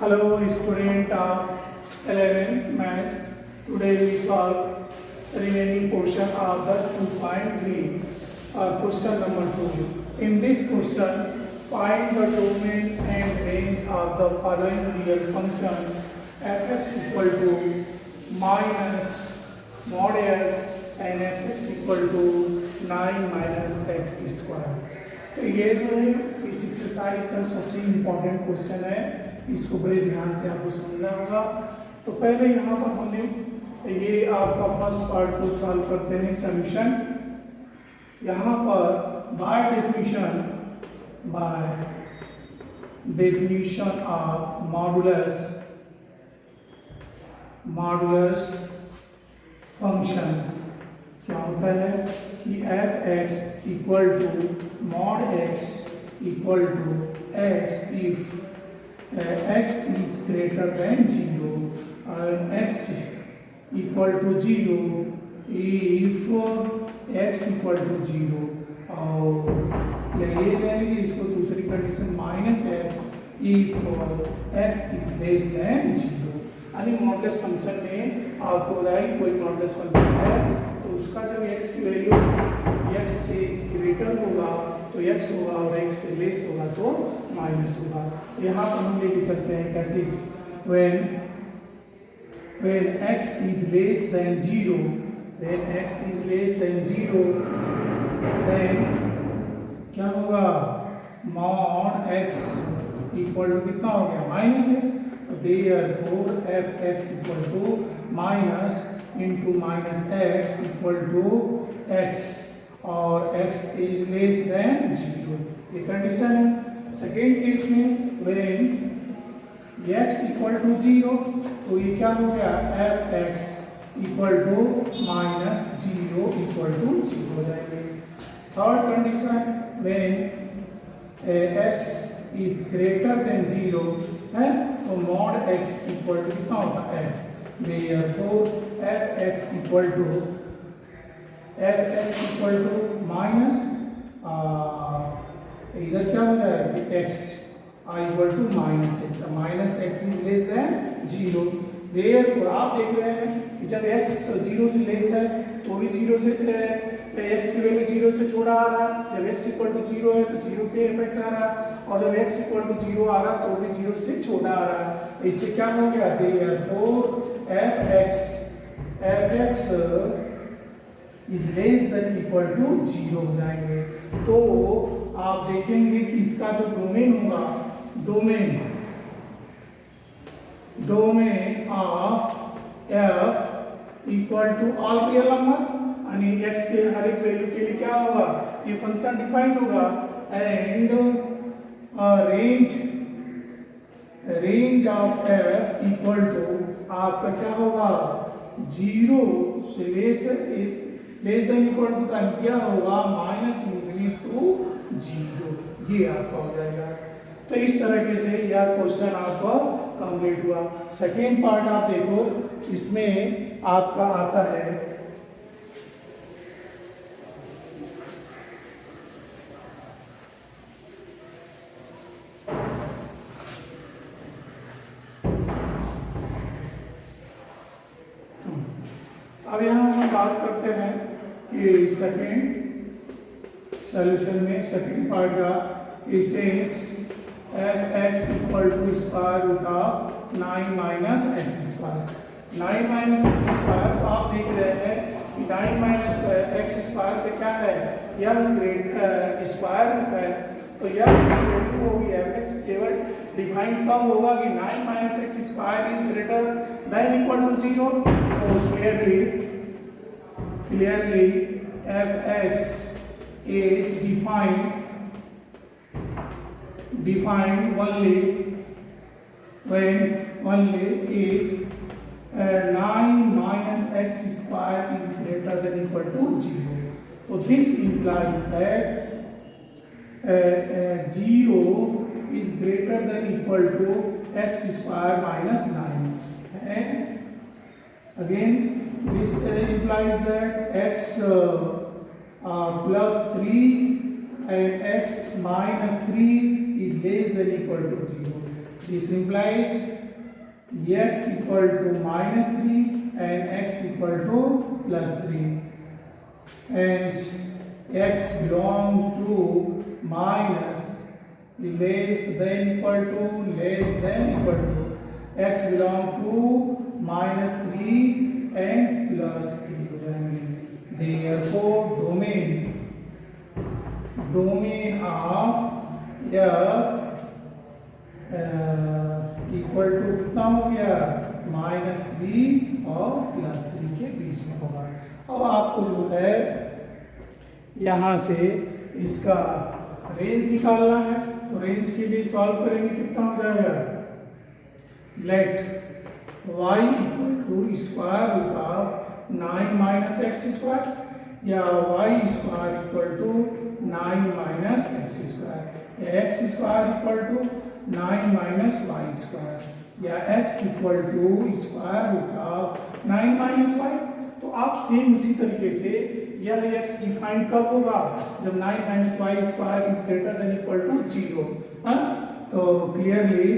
Hello, student of 11th Maths. Today we solve remaining portion of the 2.3, question number 2. In this question, find the domain and range of the following real function f(x) equal to minus mod x and f(x) equal to 9 minus x square. तो ये जो है इस exercise का सबसे important question है, इसको बड़े ध्यान से आपको समझना होगा। तो पहले यहाँ पर हमने ये आपका फर्स्ट पार्ट को सॉल्व करते हैं सॉल्यूशन। यहाँ पर by definition of modulus function क्या होता है कि f(x) equal to mod x equal to x if x is greater than 0 and x equal to 0 if x equal to 0 और ये रहेगी। इसको दूसरी condition minus x if x is less than 0। यानी मॉडुलस फंक्शन में आपको बताया कोई मॉडुलस फंक्शन है तो उसका जब x की वैल्यू x से ग्रेटर होगा तो x होगा और x से लेस होगा तो माइनस होगा। यहाँ पर हम लेके चलते हैं क्या चीज, when x is less than 0, when x is less than 0 then क्या होगा, mod x इक्वल टू कितना हो गया minus x, therefore f(x) equal to minus into minus x equal to x और x इज लेस देन 0, ये condition है। Second case में when x equal to 0 तो ये क्या हो गया f(x) equal to minus 0 equal to 0 हो जाएंगे। Third condition when x is greater than 0 है तो mod x इक्वल टू कितना होगा x, therefore f(x) equal to minus इधर क्या हो जाएगा x equal to minus x, minus x is less than 0। Therefore आप देख रहे हैं कि जब x 0 से लेस है तो भी 0 से x की वैल्यू 0 से छोटा आ रहा है, जब x इक्वल टू 0 है तो 0 पे f(x) आ रहा है और जब x इक्वल टू 0 आ रहा तो भी 0 से छोटा आ रहा है। इससे क्या हो गया, therefore f(x) is less than equal to 0 हो जाएंगे। तो आप देखेंगे कि इसका जो डोमेन होगा, domain of f equal to all real number, यानी x के हर एक वैल्यू के लिए क्या होगा, ये फंक्शन डिफाइंड होगा and range of f equal to आपका क्या होगा 0 से लेस देन इक्वल टू का क्या होगा माइनस इंफिनिटी टू 0, ये आपका हो जाएगा। तो इस तरीके से यह क्वेश्चन आपका कंप्लीट हुआ। सेकेंड पार्ट आप देखो, इसमें आपका आता है अब यहाँ हम बात करते हैं कि सेकेंड सॉल्यूशन में सेकेंड पार्ट का इसे f(x) equal to square root of 9 minus x square, 9 minus x square. तो आप देख रहे हैं कि 9 माइनस एक्स स्क्वायर पे क्या है, यह ग्रेट स्क्वायर रूट है तो यह वैल्यू होगी f(x) केवल डिफाइन कब होगा कि 9 minus x square is greater than equal to 0। तो clearly f(x) is defined only if 9 minus x square is greater than equal to 0. So this implies that 0 is greater than equal to x square minus 9, and again this implies that x plus 3 and x minus 3 is less than equal to 0। This implies x equal to -3 and x equal to +3. Hence x belongs to minus less than equal to x belong to -3 and +3 हो जाएंगे. Therefore domain of f equal to कितना हो गया, -3 और +3 के बीच में होगा. अब आपको जो है यहाँ से इसका रेंज निकालना है, तो रेंज के लिए सॉल्व करेंगे. कितना हो जाएगा, let y equal to square root of 9 minus x square या y square equal to 9 minus x square या x square equal to 9 minus y square या x equal to square root of 9 minus y. तो आप same उसी तरीके से यह x define कब होगा, जब 9 minus y square is greater than equal to 0. तो clearly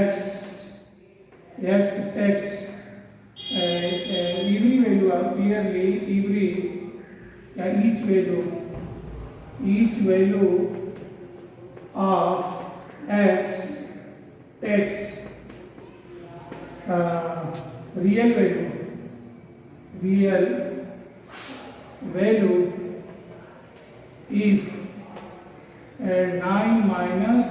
x every value of clearly every या each value of x takes real value if 9 minus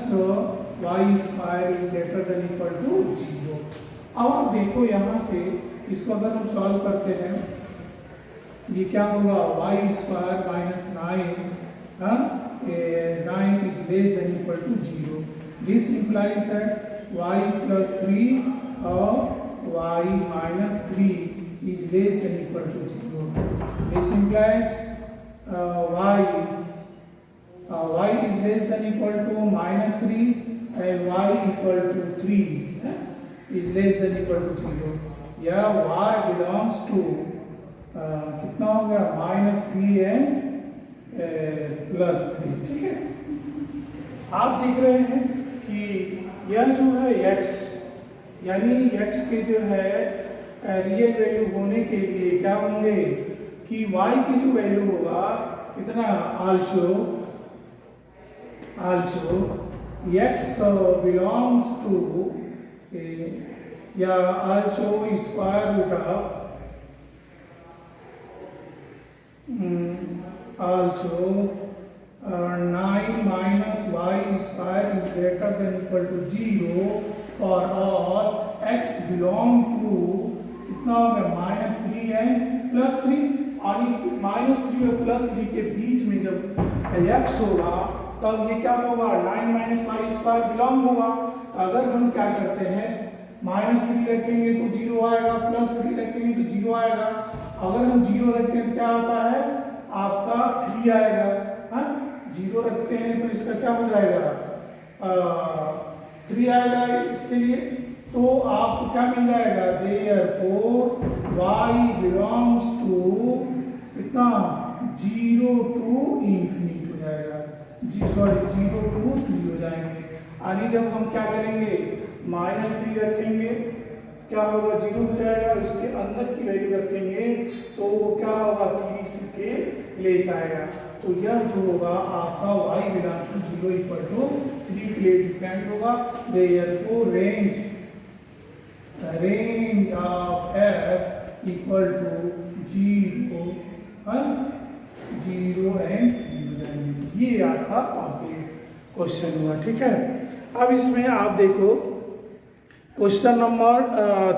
y square is greater than equal to 0. अब आप देखो यहाँ से इसको अगर हम सॉल्व करते हैं, ये क्या होगा, y square minus 9 is less than equal to 0. This implies that y plus 3 or y minus 3 is less than equal to 0. This implies y is less than equal to -3 and y equal to 3 is less than equal to 0. या y belongs to कितना हो गया, -3 and +3. ठीक है. आप देख रहे हैं कि यह जो है x यानी x के जो है रियल वैल्यू होने के लिए क्या होंगे कि y की जो वैल्यू होगा कितना, आल्सो x belongs to या also square root of also 9 minus y square is greater than equal to 0 for all x belong to कितना होगा, -3 and +3. और -3 और +3 के बीच में जब x होगा तब ये क्या होगा, 9 माइनस वाई स्क्वायर बिलोंग होगा. तो अगर हम क्या करते हैं, -3 रखेंगे तो 0 आएगा, +3 रखेंगे तो 0 आएगा. अगर हम 0 रखते हैं क्या होता है, आपका 3 आएगा. 0 रखते हैं तो इसका क्या हो जाएगा, 3 आएगा इसके लिए. तो आपको क्या मिल जाएगा, therefore y belongs to कितना, 0 to infinity हो जाएगा, 0 to 3 हो जाएंगे. यानी जब हम क्या करेंगे, -3 रखेंगे क्या होगा, 0 हो जाएगा. इसके अंदर की वैल्यू रखेंगे तो वो क्या होगा, 3 के लेस आएगा. तो यह जो होगा आपका y belongs to 0 equal to 3 के लिए डिपेंड होगा. therefore range of f equal to 0 and 3. ये आपका कंप्लीट क्वेश्चन हुआ. ठीक है. अब इसमें आप देखो question number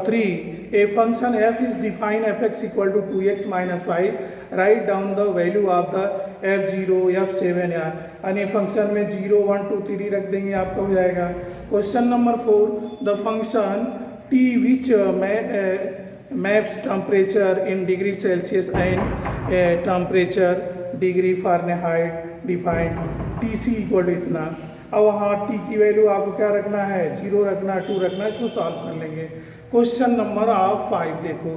3. A function f is defined fx equal to 2x minus 5. Write down the value of the f0, f7 यानी फंक्शन में 0, 1, 2, 3 रख देंगे, आपका हो जाएगा. Question number 4. The function t which maps temperature in degree Celsius and temperature degree Fahrenheit defined Tc equal to इतना. अब वहाँ t की वैल्यू आपको क्या रखना है, 0 रखना, 2 रखना. इसको सॉल्व कर लेंगे. क्वेश्चन नंबर 5 देखो.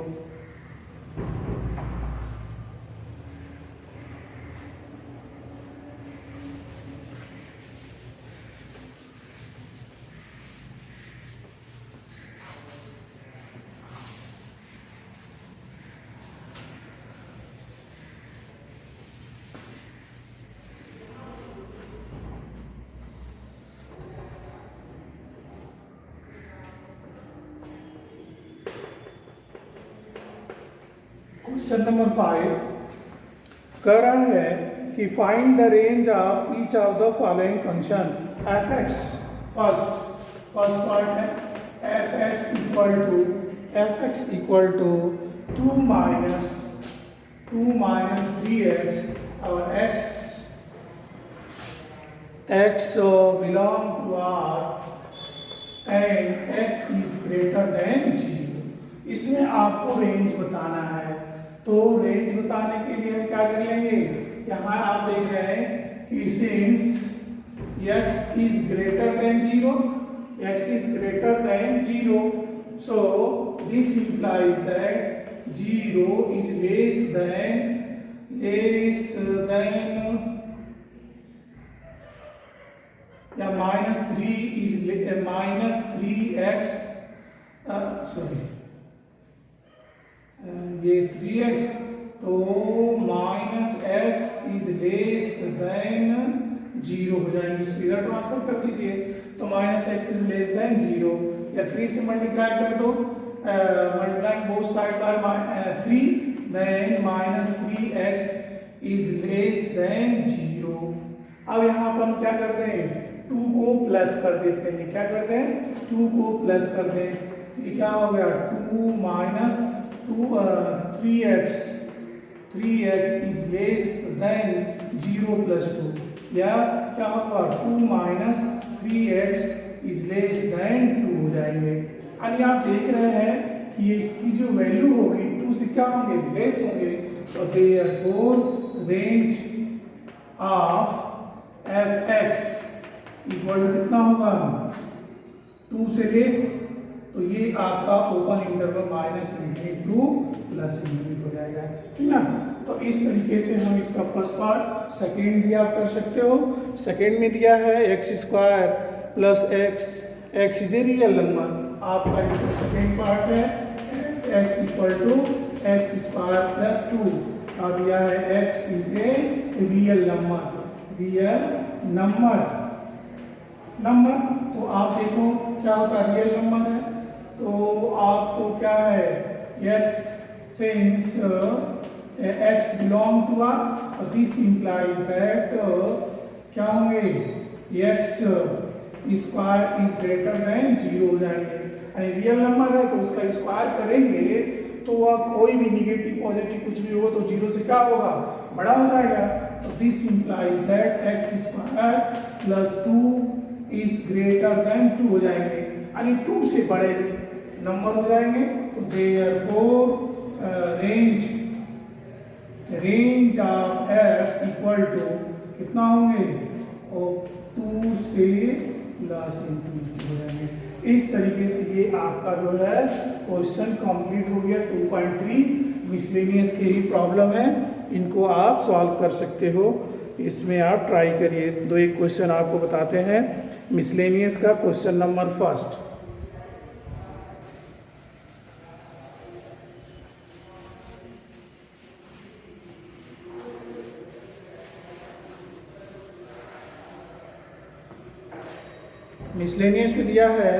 क्वेश्चन नंबर 5 कह रहा है कि find the range of each of the following function f x. First part है f x equal to 2 minus 3x और x belong to R and x is greater than 0। इसमें आपको range बताना है, तो रेंज बताने के लिए हम क्या कर लेंगे, यहाँ आप देख रहे हैं कि since x is greater than 0, so this implies that 0 is less than या minus 3x ये 3x, तो minus x is less than 0 हो जाएंगे। इसको इधर ट्रांसफर कर दीजिए, तो minus x is less than 0 या 3 से मल्टीप्लाई कर दो, multiply both side by 3, then minus 3x is less than 0। अब यहाँ पर हम क्या करते हैं, 2 को प्लस कर देते हैं। क्या करते हैं, 2 को प्लस कर दें। ये क्या हो गया, 2 minus 3x is less than 0 plus 2, या क्या होगा 2 minus 3x is less then 2 हो जाएंगे। यानी आप देख रहे हैं कि ये इसकी जो वैल्यू होगी 2 से क्या होंगे, लेस होंगे। तो therefore range of f x equal to कितना होगा, 2 से लेस, तो ये आपका open interval minus infinity to plus infinity हो जाएगा, ठीक ना। तो इस तरीके से हम इसका फर्स्ट पार्ट, सेकेंड भी आप कर सकते हो। सेकेंड में दिया है x square plus x is a real number. आपका इसका सेकेंड पार्ट है x equal to x square plus 2, और दिया है x is a real number. तो आप देखो क्या होता है, रियल नंबर है, तो आपको क्या है, x since x belong to R, this implies that क्या होंगे, x square is greater than 0 हो जाएंगे। यानी रियल नंबर है तो उसका स्क्वायर करेंगे तो वह कोई भी निगेटिव पॉजिटिव कुछ भी हो तो 0 से क्या होगा, बड़ा हो जाएगा। तो this implies that x square plus 2 is greater then 2 हो जाएंगे, यानी 2 से बड़े नंबर हो जाएंगे। तो therefore range of f equal to कितना होंगे, और 2 से प्लस इंफिनिटी हो जाएंगे। इस तरीके से ये आपका जो है क्वेश्चन कंप्लीट हो गया। 2.3 मिसलेनियस के ही प्रॉब्लम है, इनको आप सॉल्व कर सकते हो, इसमें आप ट्राई करिए। दो एक क्वेश्चन आपको बताते हैं मिसलेनियस का। क्वेश्चन नंबर फर्स्ट, मिसलेनियस में दिया है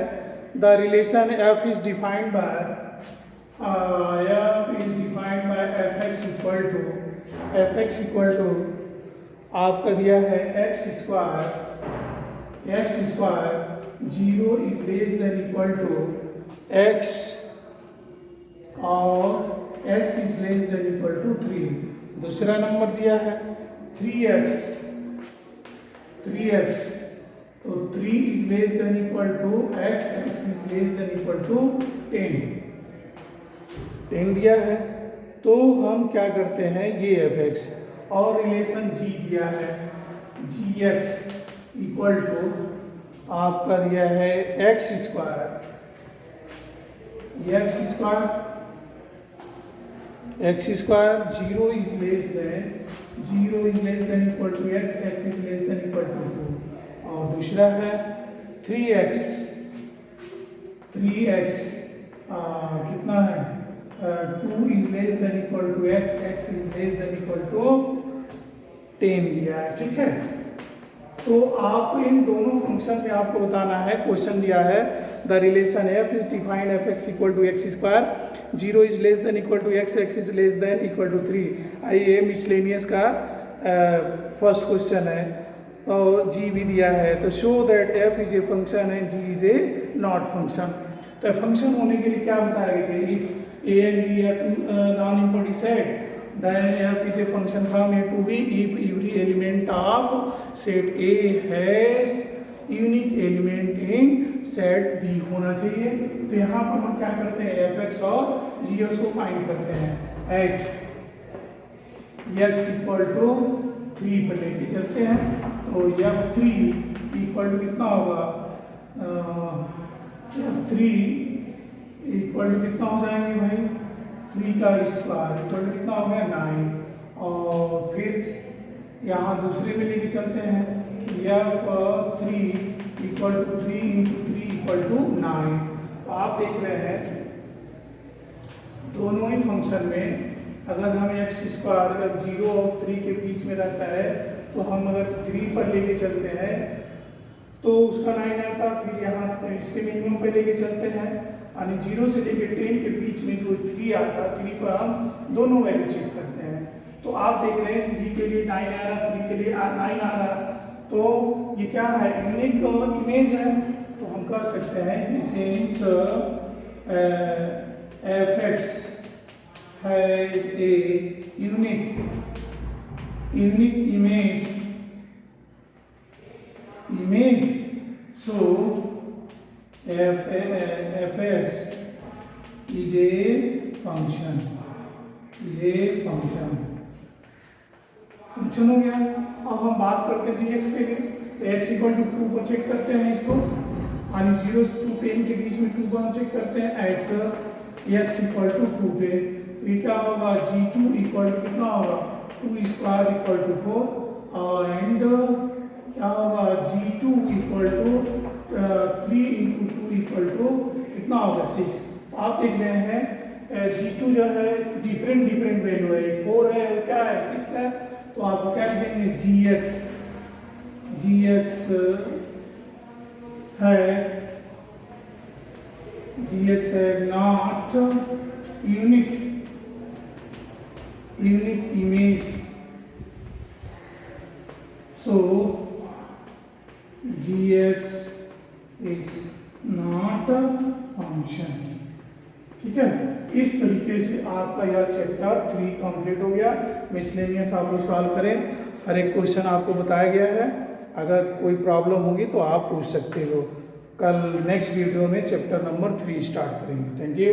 the relation f is defined by f x equal to आपका दिया है x square 0 is less than equal to x और x is less than equal to 3। दूसरा नंबर दिया है 3x, तो 3 is less than equal to x is less than equal to 10 दिया है। तो हम क्या करते हैं, ये f(x) और रिलेशन g दिया है, gx इक्वल टू आपका दिया है x square 0 is less than equal to x is less than equal to 2, और दूसरा है 3x कितना है 2 is less than equal to x is less than equal to 10 दिया है, ठीक है। तो आपको इन दोनों फंक्शन में आपको बताना है, क्वेश्चन दिया है the relation f is defined f(x) equal to x square 0 is less than equal to x, x is less than equal to 3। आइए मिसलेनियस का फर्स्ट क्वेश्चन है और जी भी दिया है, तो show that f is a function and g is a not function. तो function होने के लिए क्या बताया गया कि if a and g are non empty set then f is a function from A to B if every element of set A has unique element in set B होना चाहिए। तो यहाँ पर हम क्या करते हैं, fx और gx को फाइंड करते हैं एट x इक्वल टू 3 पर लेके चलते हैं। तो f3 इक्वल टू कितना होगा, f3 इक्वल टू कितना हो जाएंगे भाई, 3 का स्क्वायर इक्वल टू कितना हो गया 9। और फिर यहाँ दूसरे में लेके चलते हैं कि f3 equal to 3 into 3 equal to 9। आप देख रहे हैं दोनों ही फंक्शन में अगर हम एक्स स्क्वायर अगर 0 और 3 के बीच में रहता है तो हम अगर 3 पर लेके चलते हैं तो उसका 9 आता, फिर यहाँ इसके मिनिमम पे लेके चलते हैं यानी 0 से लेके 10 के बीच में जो 3 आता, 3 पर हम दोनों वैल्यू चेक करते हैं। तो आप देख रहे हैं 3 के लिए 9 आ रहा, 3 के लिए 9 आ रहा, तो ये क्या है, यूनिक इमेज है। तो हम कह सकते हैं कि since fx has a unique image, so fx is a function हो गया। अब हम बात करते हैं gx के लिए, तो x इक्वल टू 2 को चेक करते हैं इसको, यानी 0 से 2 10 के बीच में 2 को हम चेक करते हैं एट x इक्वल टू 2 पे। तो ये क्या होगा, g2 इक्वल टू कितना होगा 2 स्क्वायर इक्वल टू 4 एंड क्या होगा g2 equal to 3 into 2 equal to कितना होगा 6। आप देख रहे हैं g2 जो है डिफरेंट वैल्यू है, 4 है और क्या है 6 है, तो आप क्या देंगे gx है not unique image, so gx is not function. ठीक है, इस तरीके से आपका यह चैप्टर 3 कंप्लीट हो गया। मिसलेनियस आप लोग सॉल्व करें, हर एक क्वेश्चन आपको बताया गया है, अगर कोई प्रॉब्लम होगी तो आप पूछ सकते हो। कल नेक्स्ट वीडियो में चैप्टर नंबर 3 स्टार्ट करेंगे। Thank you.